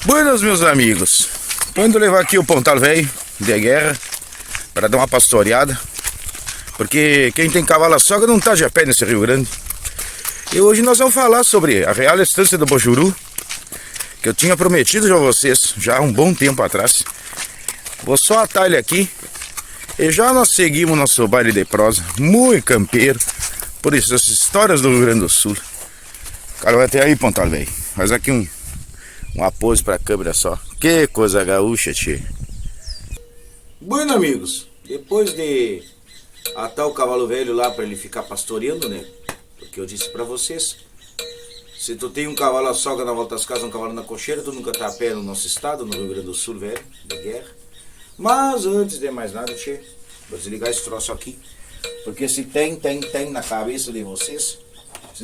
Buenas, meus amigos. Tô indo levar aqui o Pontal Velho de guerra para dar uma pastoreada, porque quem tem cavalo à sogra não tá de a pé nesse Rio Grande. E hoje nós vamos falar sobre a Real Estância do Bojuru, que eu tinha prometido a vocês já há um bom tempo atrás. Vou só atar ele aqui e já nós seguimos nosso baile de prosa, muito campeiro, por isso essas histórias do Rio Grande do Sul. Cara, vai até aí, Pontal Velho. Faz aqui uma pose pra câmera só. Que coisa gaúcha, tchê. Bueno, amigos, depois de atar o cavalo velho lá pra ele ficar pastoreando, né? Porque eu disse pra vocês, se tu tem um cavalo à sogra na volta das casas, um cavalo na cocheira, tu nunca tá a pé no nosso estado, no Rio Grande do Sul, velho, de guerra. Mas antes de mais nada, tchê, vou desligar esse troço aqui, porque se tem na cabeça de vocês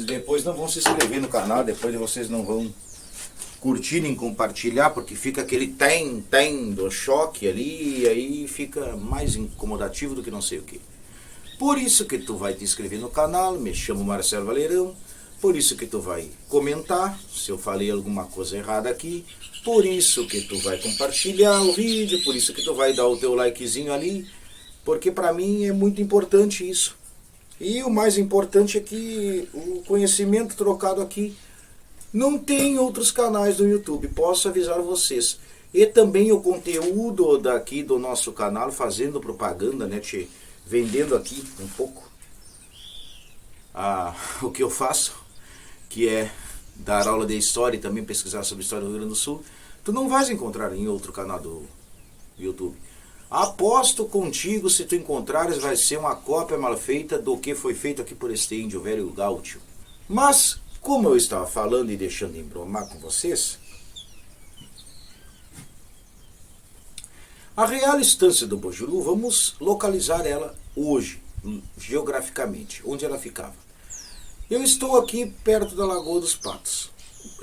depois não vão se inscrever no canal, depois vocês não vão curtir nem compartilhar, porque fica aquele tem do choque ali, e aí fica mais incomodativo do que não sei o que. Por isso que tu vai te inscrever no canal, me chamo Marcelo Valerão, por isso que tu vai comentar, se eu falei alguma coisa errada aqui, por isso que tu vai compartilhar o vídeo, por isso que tu vai dar o teu likezinho ali, porque pra mim é muito importante isso. E o mais importante é que o conhecimento trocado aqui não tem outros canais do YouTube, posso avisar vocês. E também o conteúdo daqui do nosso canal, fazendo propaganda, né, tchê, vendendo aqui um pouco o que eu faço, que é dar aula de história e também pesquisar sobre a história do Rio Grande do Sul, tu não vais encontrar em outro canal do YouTube. Aposto contigo, se tu encontrares, vai ser uma cópia mal feita do que foi feito aqui por este índio velho gaúcho. Mas, como eu estava falando e deixando embromar com vocês, a Real Estância do Bojuru, vamos localizar ela hoje, geograficamente, onde ela ficava. Eu estou aqui perto da Lagoa dos Patos,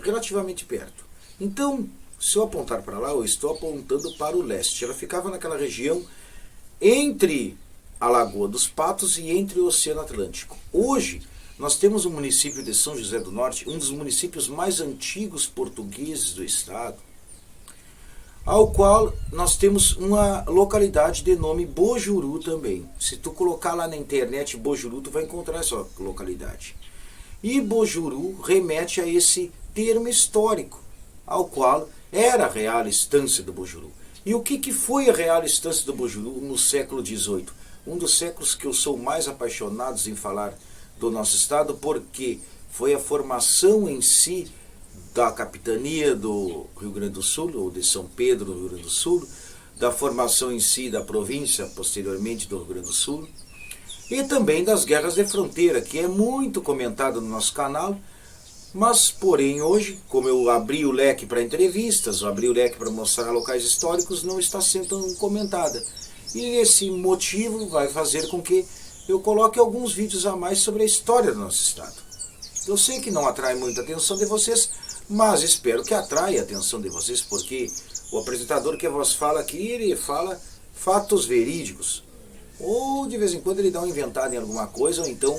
relativamente perto. Então, se eu apontar para lá, eu estou apontando para o leste. Ela ficava naquela região entre a Lagoa dos Patos e entre o Oceano Atlântico. Hoje, nós temos o município de São José do Norte, um dos municípios mais antigos portugueses do estado, ao qual nós temos uma localidade de nome Bojuru também. Se tu colocar lá na internet Bojuru, tu vai encontrar essa localidade. E Bojuru remete a esse termo histórico, ao qual era a Real Estância do Bojuru. E o que foi a Real Estância do Bojuru no século XVIII? Um dos séculos que eu sou mais apaixonado em falar do nosso estado, porque foi a formação em si da capitania do Rio Grande do Sul, ou de São Pedro do Rio Grande do Sul, da formação em si da província, posteriormente do Rio Grande do Sul, e também das guerras de fronteira, que é muito comentado no nosso canal. Mas, porém, hoje, como eu abri o leque para entrevistas, eu abri o leque para mostrar locais históricos, não está sendo tão comentada. E esse motivo vai fazer com que eu coloque alguns vídeos a mais sobre a história do nosso estado. Eu sei que não atrai muita atenção de vocês, mas espero que atraia a atenção de vocês, porque o apresentador que vos fala aqui, ele fala fatos verídicos. Ou de vez em quando ele dá uma inventada em alguma coisa, ou então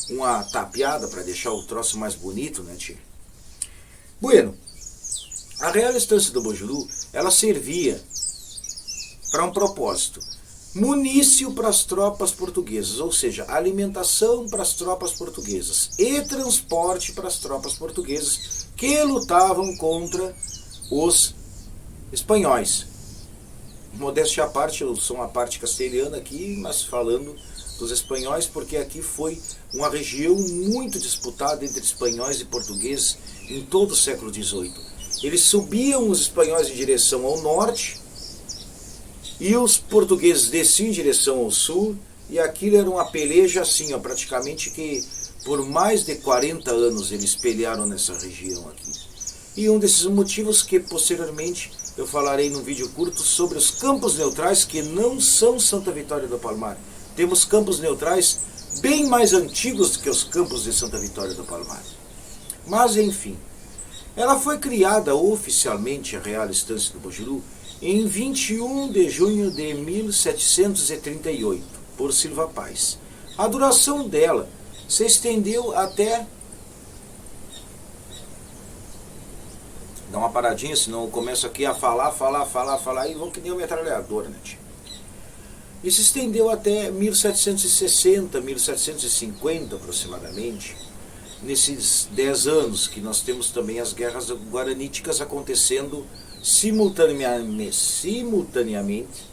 uma tapeada para deixar o troço mais bonito, né, tio? Bueno, a Real Estância do Bojuru, ela servia para um propósito: munício para as tropas portuguesas, ou seja, alimentação para as tropas portuguesas e transporte para as tropas portuguesas que lutavam contra os espanhóis. Modéstia à parte, eu sou uma parte castelhana aqui, mas falando dos espanhóis, porque aqui foi uma região muito disputada entre espanhóis e portugueses em todo o século XVIII. Eles subiam, os espanhóis, em direção ao norte, e os portugueses desciam em direção ao sul, e aquilo era uma peleja assim, ó, praticamente que por mais de 40 anos eles pelearam nessa região aqui. E um desses motivos que posteriormente eu falarei num vídeo curto sobre os campos neutrais, que não são Santa Vitória do Palmar. Temos campos neutrais bem mais antigos do que os campos de Santa Vitória do Palmar. Mas enfim, ela foi criada oficialmente, a Real Estância do Bojuru, em 21 de junho de 1738, por Silva Paz. A duração dela se estendeu até Dá uma paradinha, senão eu começo aqui a falar e vou que nem um metralhador, né, tio? E se estendeu até 1760, 1750 aproximadamente, nesses 10 anos que nós temos também as guerras guaraníticas acontecendo simultaneamente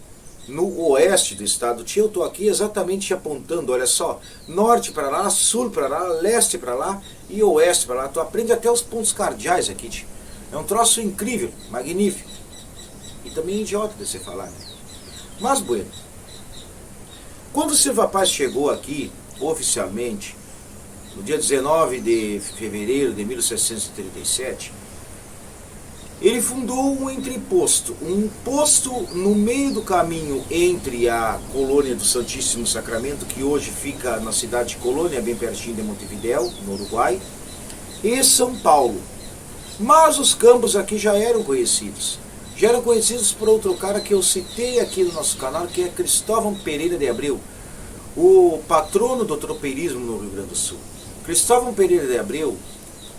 no oeste do estado. Tio, eu estou aqui exatamente apontando, olha só, norte para lá, sul para lá, leste para lá e oeste para lá. Tu aprende até os pontos cardeais aqui, tio. É um troço incrível, magnífico. E também idiota de você falar, né? Mas, bueno, quando o Silva Paz chegou aqui, oficialmente, no dia 19 de fevereiro de 1737, ele fundou um entreposto, um posto no meio do caminho entre a colônia do Santíssimo Sacramento, que hoje fica na cidade de Colônia, bem pertinho de Montevidéu, no Uruguai, e São Paulo. Mas os campos aqui já eram conhecidos. Já eram conhecidos por outro cara que eu citei aqui no nosso canal, que é Cristóvão Pereira de Abreu, o patrono do tropeirismo no Rio Grande do Sul. Cristóvão Pereira de Abreu,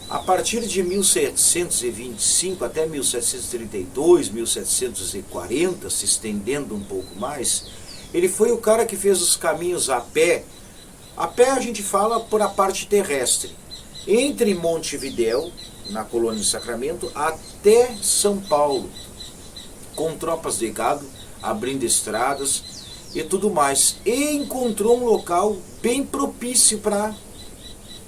a partir de 1725 até 1732, 1740, se estendendo um pouco mais, ele foi o cara que fez os caminhos a pé. A pé a gente fala por a parte terrestre, entre Montevidéu, na colônia de Sacramento, até São Paulo, com tropas de gado, abrindo estradas e tudo mais. E encontrou um local bem propício para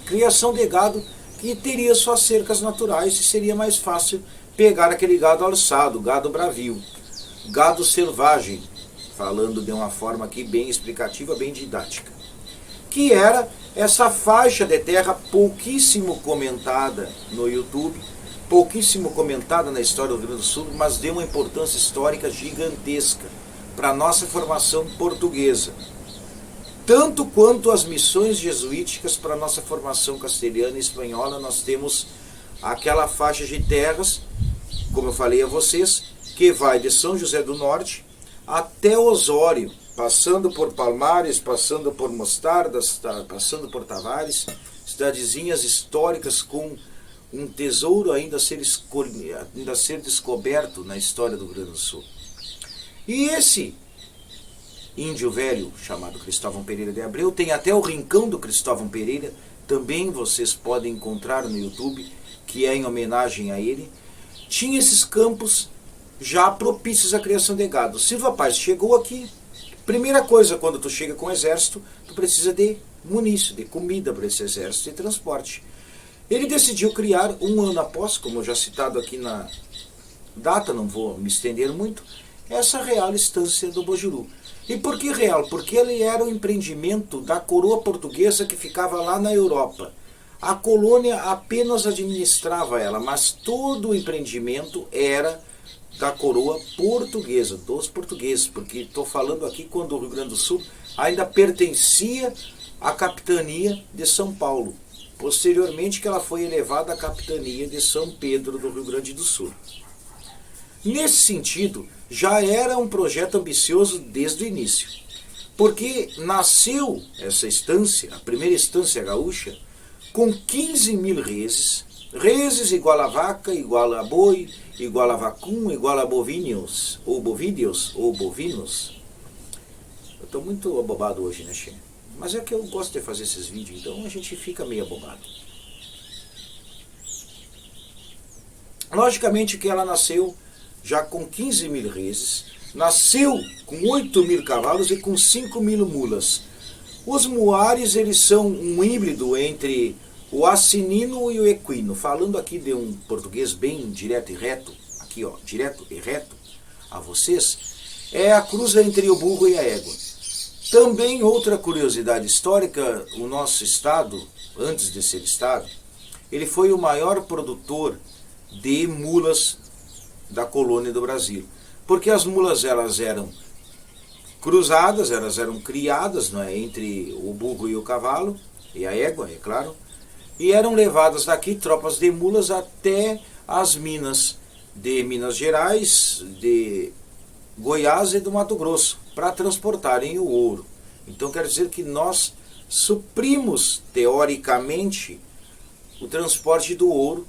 criação de gado, que teria suas cercas naturais e seria mais fácil pegar aquele gado alçado, gado bravio, gado selvagem, falando de uma forma aqui bem explicativa, bem didática, que era essa faixa de terra pouquíssimo comentada no YouTube, pouquíssimo comentada na história do Rio Grande do Sul, mas de uma importância histórica gigantesca para a nossa formação portuguesa, tanto quanto as missões jesuíticas para a nossa formação castelhana e espanhola. Nós temos aquela faixa de terras, como eu falei a vocês, que vai de São José do Norte até Osório, passando por Palmares, passando por Mostardas, passando por Tavares, cidadezinhas históricas com um tesouro ainda a ser descoberto na história do Rio Grande do Sul. E esse índio velho, chamado Cristóvão Pereira de Abreu, tem até o Rincão do Cristóvão Pereira, também vocês podem encontrar no YouTube, que é em homenagem a ele. Tinha esses campos já propícios à criação de gado. Silva Paz chegou aqui. Primeira coisa, quando tu chega com o exército, tu precisa de munição, de comida para esse exército e transporte. Ele decidiu criar, um ano após, como já citado aqui na data, não vou me estender muito, essa Real Estância do Bojuru. E por que real? Porque ele era o empreendimento da coroa portuguesa que ficava lá na Europa. A colônia apenas administrava ela, mas todo o empreendimento era da coroa portuguesa, dos portugueses, porque estou falando aqui quando o Rio Grande do Sul ainda pertencia à capitania de São Paulo. Posteriormente que ela foi elevada à capitania de São Pedro do Rio Grande do Sul. Nesse sentido, já era um projeto ambicioso desde o início, porque nasceu essa estância, a primeira estância gaúcha, com 15 mil reses, reses igual a vaca, igual a boi, igual a vacum, igual a bovídeos, ou bovinos. Eu estou muito abobado hoje, né, Che? Mas é que eu gosto de fazer esses vídeos, então a gente fica meio abobado. Logicamente que ela nasceu já com 15 mil reses, nasceu com 8 mil cavalos e com 5 mil mulas. Os muares, eles são um híbrido entre o assinino e o equino. Falando aqui de um português bem direto e reto, aqui ó, direto e reto a vocês, é a cruz entre o burro e a égua. Também outra curiosidade histórica, o nosso estado, antes de ser estado, ele foi o maior produtor de mulas da colônia do Brasil, porque as mulas elas eram cruzadas, elas eram criadas, não é, entre o burro e o cavalo, e a égua, é claro, e eram levadas daqui tropas de mulas até as minas de Minas Gerais, de Goiás e do Mato Grosso, para transportarem o ouro. Então quer dizer que nós suprimos, teoricamente, o transporte do ouro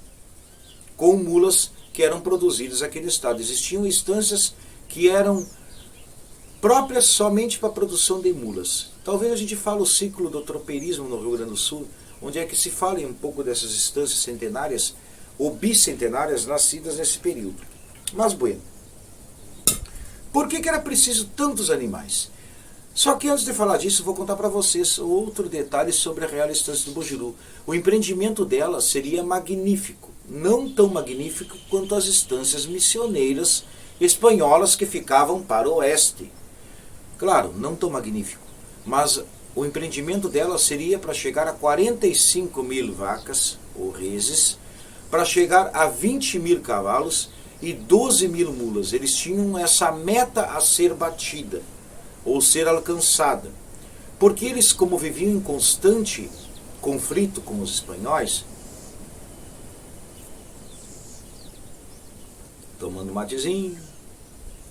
com mulas que eram produzidas naquele estado. Existiam estâncias que eram próprias somente para a produção de mulas. Talvez a gente fale o ciclo do tropeirismo no Rio Grande do Sul, onde é que se fala um pouco dessas estâncias centenárias ou bicentenárias nascidas nesse período. Mas, bueno, por que era preciso tantos animais? Só que antes de falar disso, vou contar para vocês outro detalhe sobre a Real Estância do Bojuru. O empreendimento dela seria magnífico, não tão magnífico quanto as estâncias missioneiras espanholas que ficavam para o oeste. Claro, não tão magnífico, mas o empreendimento dela seria para chegar a 45 mil vacas ou reses, para chegar a 20 mil cavalos e 12 mil mulas. Eles tinham essa meta a ser batida, ou ser alcançada. Porque eles, como viviam em constante conflito com os espanhóis, tomando matezinho.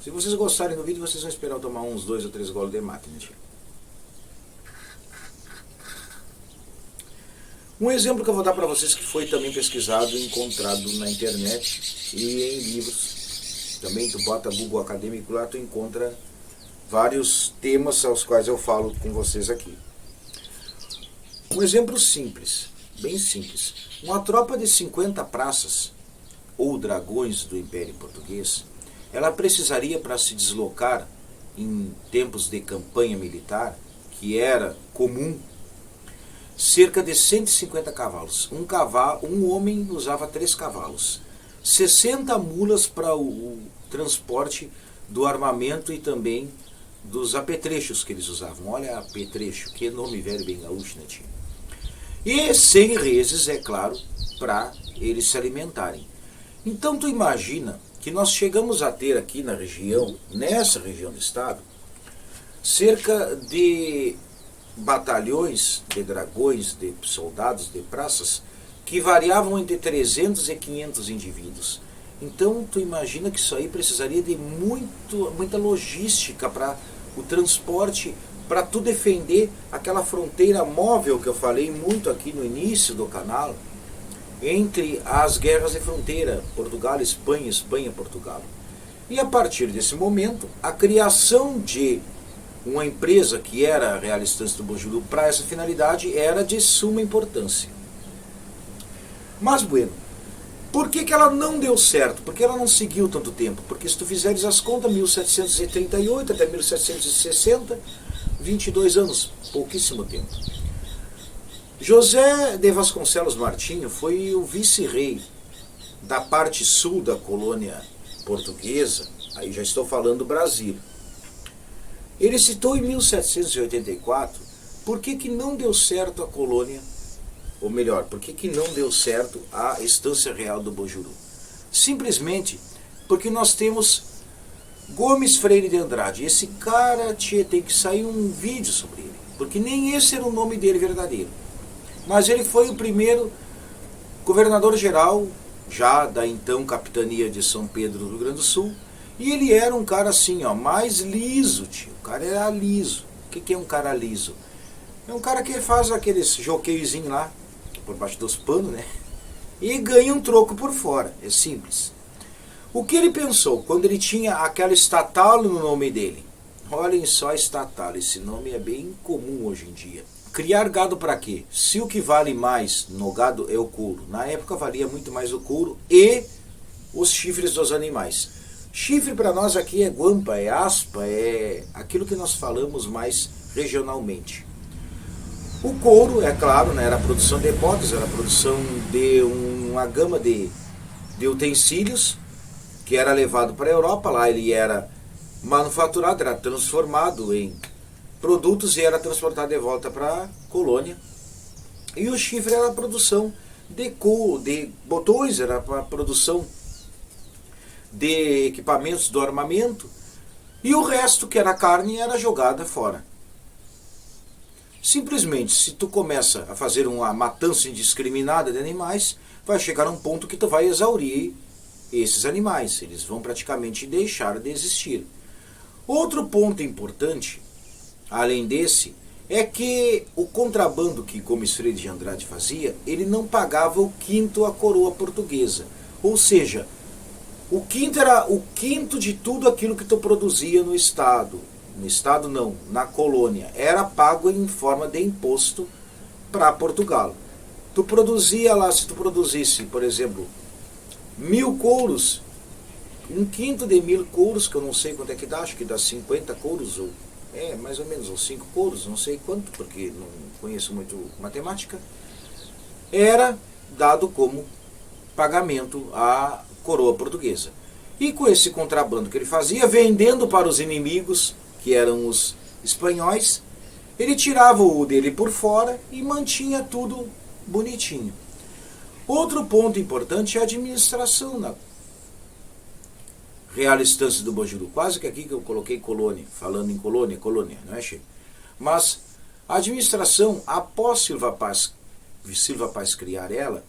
Se vocês gostarem do vídeo, vocês vão esperar eu tomar uns 2 ou 3 goles de mate, né? Um exemplo que eu vou dar para vocês que foi também pesquisado e encontrado na internet e em livros. Também tu bota Google Acadêmico lá, tu encontra vários temas aos quais eu falo com vocês aqui. Um exemplo simples, bem simples. Uma tropa de 50 praças, ou dragões do Império Português, ela precisaria, para se deslocar em tempos de campanha militar, que era comum, cerca de 150 cavalos. Um homem usava 3 cavalos. 60 mulas para o transporte do armamento e também dos apetrechos que eles usavam. Olha, apetrecho, que nome velho bem gaúcho, né, tio? E 100 reses, é claro, para eles se alimentarem. Então tu imagina que nós chegamos a ter aqui na região, nessa região do estado, cerca de batalhões de dragões, de soldados, de praças, que variavam entre 300 e 500 indivíduos. Então tu imagina que isso aí precisaria de muita logística para o transporte, para tu defender aquela fronteira móvel que eu falei muito aqui no início do canal, entre as guerras de fronteira, Portugal, Espanha, Espanha, Portugal. E a partir desse momento, a criação de uma empresa que era a Real Estância do Bojuru para essa finalidade era de suma importância. Mas, bueno, por que ela não deu certo? Por que ela não seguiu tanto tempo? Porque se tu fizeres as contas, 1738 até 1760, 22 anos, pouquíssimo tempo. José de Vasconcelos Martinho foi o vice-rei da parte sul da colônia portuguesa, aí já estou falando do Brasil. Ele citou em 1784 por que não deu certo a colônia, ou melhor, por que não deu certo a Estância Real do Bojuru. Simplesmente porque nós temos Gomes Freire de Andrade. Esse cara tem que sair um vídeo sobre ele, porque nem esse era o nome dele verdadeiro. Mas ele foi o primeiro governador-geral, já da então capitania de São Pedro do Rio Grande do Sul, e ele era um cara assim, ó, mais liso, tio. O cara era liso. O que é um cara liso? É um cara que faz aqueles joqueiozinhos lá, por baixo dos panos, né? E ganha um troco por fora. É simples. O que ele pensou quando ele tinha aquela estatal no nome dele? Olhem só, estatal. Esse nome é bem comum hoje em dia. Criar gado para quê? Se o que vale mais no gado é o couro. Na época valia muito mais o couro e os chifres dos animais. Chifre para nós aqui é guampa, é aspa, é aquilo que nós falamos mais regionalmente. O couro, é claro, né, era a produção de botas, era a produção de uma gama de utensílios que era levado para a Europa. Lá ele era manufaturado, era transformado em produtos e era transportado de volta para a colônia. E o chifre era a produção de botões, era a produção de equipamentos do armamento, e o resto, que era carne, era jogada fora. Simplesmente, se tu começa a fazer uma matança indiscriminada de animais, vai chegar a um ponto que tu vai exaurir esses animais, eles vão praticamente deixar de existir. Outro ponto importante, além desse, é que o contrabando que Gomes Freire de Andrade fazia, ele não pagava o quinto à coroa portuguesa, ou seja, O quinto era o quinto de tudo aquilo que tu produzia no Estado. No Estado não, na colônia. Era pago em forma de imposto para Portugal. Tu produzia lá, se tu produzisse, por exemplo, 1000 couros, um quinto de 1000 couros, que eu não sei quanto é que dá, acho que dá 50 couros, ou mais ou menos, ou 5 couros, não sei quanto, porque não conheço muito matemática, era dado como pagamento à coroa portuguesa. E com esse contrabando que ele fazia, vendendo para os inimigos, que eram os espanhóis, ele tirava o dele por fora e mantinha tudo bonitinho. Outro ponto importante é a administração na Real Estância do Bojuru. Quase que aqui que eu coloquei colônia, falando em colônia, não é, Che? Mas a administração, após Silva Paz criar ela,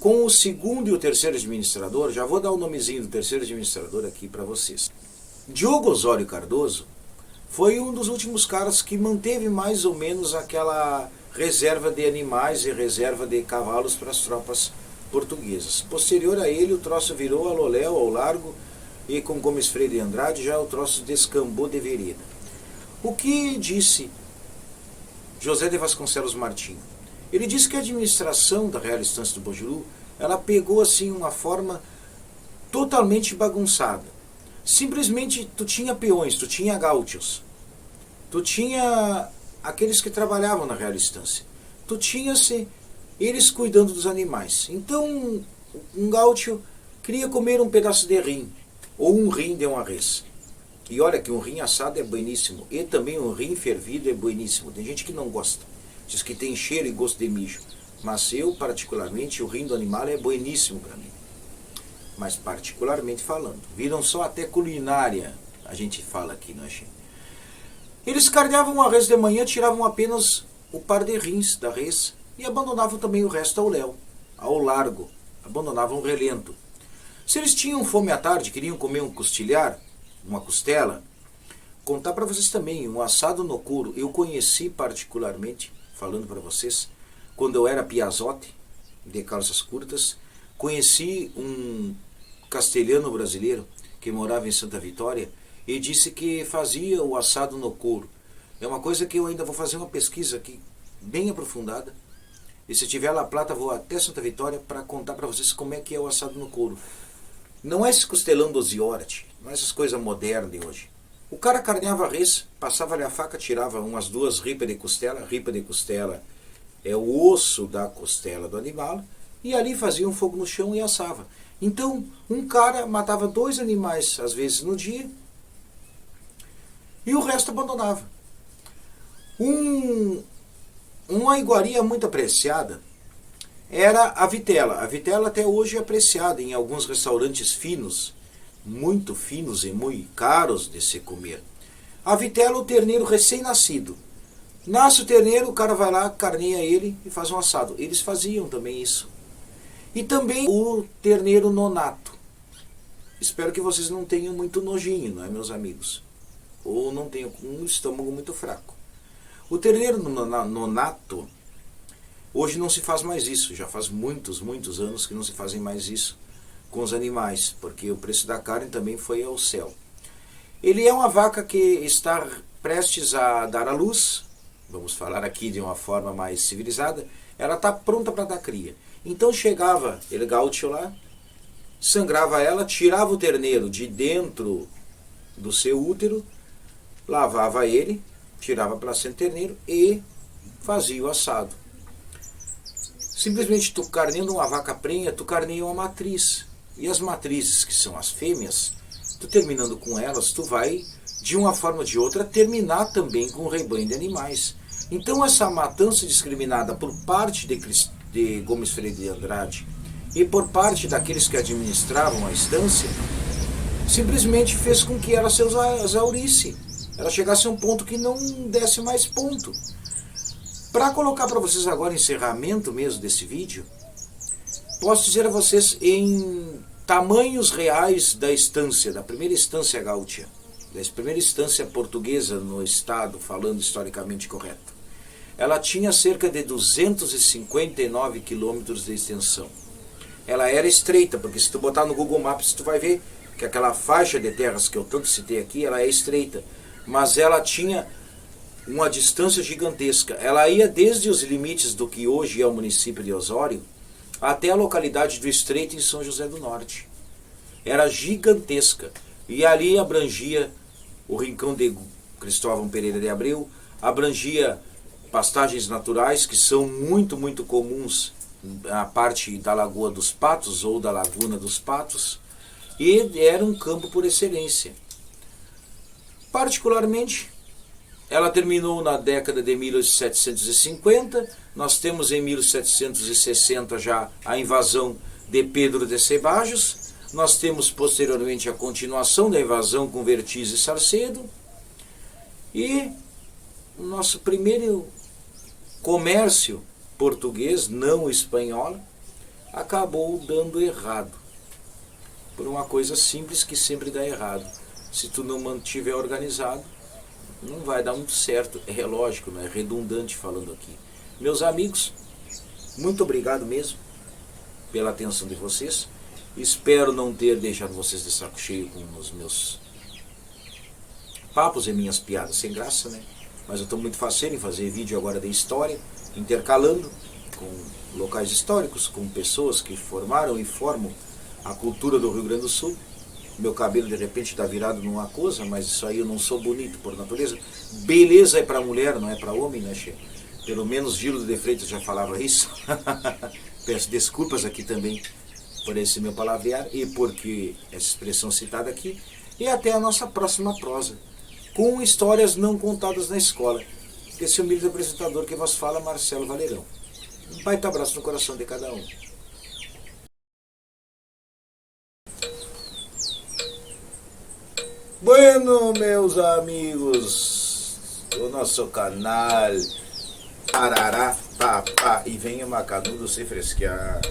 com o segundo e o terceiro administrador, já vou dar o nomezinho do terceiro administrador aqui para vocês. Diogo Osório Cardoso foi um dos últimos caras que manteve mais ou menos aquela reserva de animais e reserva de cavalos para as tropas portuguesas. Posterior a ele, o troço virou a Loléu, ao Largo, e com Gomes Freire de Andrade já o troço descambou de vereda. O que disse José de Vasconcelos Martinho? Ele disse que a administração da Real Estância do Bojuru, ela pegou assim uma forma totalmente bagunçada. Simplesmente tu tinha peões, tu tinha gaúchos, tu tinha aqueles que trabalhavam na Real Estância, tu tinha-se eles cuidando dos animais. Então um gaúcho queria comer um pedaço de rim, ou um rim de uma res. E olha que um rim assado é bueníssimo, e também um rim fervido é bueníssimo. Tem gente que não gosta, diz que tem cheiro e gosto de mijo, mas eu particularmente, o rim do animal é bueníssimo para mim. Mas particularmente falando, viram só até culinária, a gente fala aqui, não é, gente? Eles carneavam a res de manhã, tiravam apenas o par de rins da res e abandonavam também o resto ao léu, ao largo, abandonavam o relento. Se eles tinham fome à tarde, queriam comer um costilhar, uma costela, contar para vocês também, um assado no couro, eu conheci particularmente, falando para vocês, quando eu era piazote, de calças curtas, conheci um castelhano brasileiro que morava em Santa Vitória e disse que fazia o assado no couro. É uma coisa que eu ainda vou fazer uma pesquisa aqui bem aprofundada. E se tiver La Plata, vou até Santa Vitória para contar para vocês como é que é o assado no couro. Não é esse costelão 12 horas, não é essas coisas modernas de hoje. O cara carneava a res, passava-lhe a faca, tirava umas 2 ripas de costela. Ripa de costela é o osso da costela do animal. E ali fazia um fogo no chão e assava. Então, um cara matava 2 animais, às vezes, no dia, e o resto abandonava. Uma iguaria muito apreciada era a vitela. A vitela até hoje é apreciada em alguns restaurantes finos, muito finos e muito caros de se comer. A vitela é o terneiro recém-nascido. Nasce o terneiro, o cara vai lá, carneia ele e faz um assado. Eles faziam também isso. E também o terneiro nonato. Espero que vocês não tenham muito nojinho, não é, meus amigos? Ou não tenham um estômago muito fraco. O terneiro nonato, hoje não se faz mais isso. Já faz muitos anos que não se fazem mais isso com os animais, porque o preço da carne também foi ao céu. Ele é uma vaca que está prestes a dar à luz, vamos falar aqui de uma forma mais civilizada, ela está pronta para dar cria. Então chegava ele gaúcho lá, sangrava ela, tirava o terneiro de dentro do seu útero, lavava ele, tirava a placenta do terneiro e fazia o assado. Simplesmente tu carneando uma vaca prenha, tu carneia uma matriz. E as matrizes, que são as fêmeas, tu terminando com elas, tu vai, de uma forma ou de outra, terminar também com o rebanho de animais. Então essa matança discriminada por parte de Gomes Freire de Andrade e por parte daqueles que administravam a estância, simplesmente fez com que ela se exaurisse. Ela chegasse a um ponto que não desse mais ponto. Para colocar para vocês agora, encerramento mesmo desse vídeo, posso dizer a vocês em tamanhos reais da estância, da primeira estância gaúcha, da primeira estância portuguesa no estado, falando historicamente correto. Ela tinha cerca de 259 quilômetros de extensão. ela era estreita, porque se tu botar no Google Maps tu vai ver que aquela faixa de terras que eu tanto citei aqui, ela é estreita, mas ela tinha uma distância gigantesca. Ela ia desde os limites do que hoje é o município de Osório até a localidade do Estreito em São José do Norte. Era gigantesca. E ali abrangia o rincão de Cristóvão Pereira de Abreu, abrangia pastagens naturais que são muito, muito comuns na parte da Lagoa dos Patos ou da Laguna dos Patos, e era um campo por excelência. Particularmente, ela terminou na década de 1750, nós temos em 1760 já a invasão de Pedro de Sebajos, nós temos posteriormente a continuação da invasão com Vertiz e Sarcedo, e o nosso primeiro comércio português, não espanhol, acabou dando errado, por uma coisa simples que sempre dá errado. Se tu não mantiver organizado, não vai dar muito certo. É lógico, não é redundante falando aqui. Meus amigos, muito obrigado mesmo pela atenção de vocês. Espero não ter deixado vocês de saco cheio com os meus papos e minhas piadas sem graça, né? Mas eu estou muito faceiro em fazer vídeo agora de história, intercalando com locais históricos, com pessoas que formaram e formam a cultura do Rio Grande do Sul. Meu cabelo de repente está virado numa coisa, mas isso aí eu não sou bonito por natureza. Beleza é para mulher, não é para homem, né, che? Pelo menos Gildo de Freitas já falava isso. Peço desculpas aqui também por esse meu palavrear e porque essa expressão citada aqui. E até a nossa próxima prosa, com histórias não contadas na escola. Esse humilde apresentador que vos fala, Marcelo Valerão. Um baita abraço no coração de cada um. Bueno, meus amigos do nosso canal Arará, Papá, e venha Macanudo se fresquear.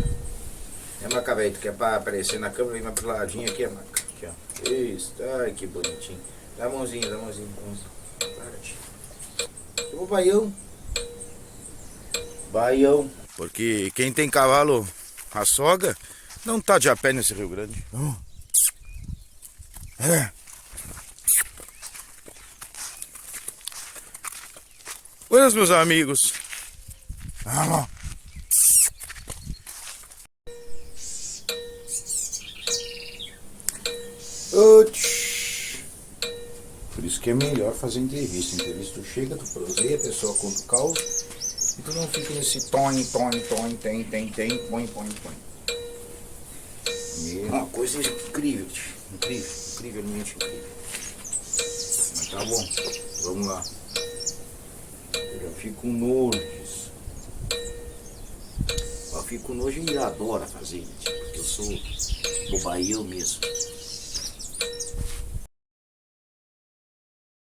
É Maca, velho, tu quer pra aparecer na câmera, vem mais pro ladinho aqui, é Maca. Aqui, ó. Isso, ai que bonitinho. Dá a mãozinha, dá a mãozinha. Ô, baião. Baião. Porque quem tem cavalo açouga não tá de a pé nesse Rio Grande. É. Buenas, meus amigos. Vamos. Por isso que é melhor fazer entrevista. Entrevista, tu chega, tu proseia, a pessoa conta o caos e tu não fica nesse põe, uma coisa incrível, incrivelmente incrível. Mas tá bom, vamos lá. Eu já fico com nojo disso. Eu fico com nojo e adoro fazer, porque eu sou bobaião mesmo.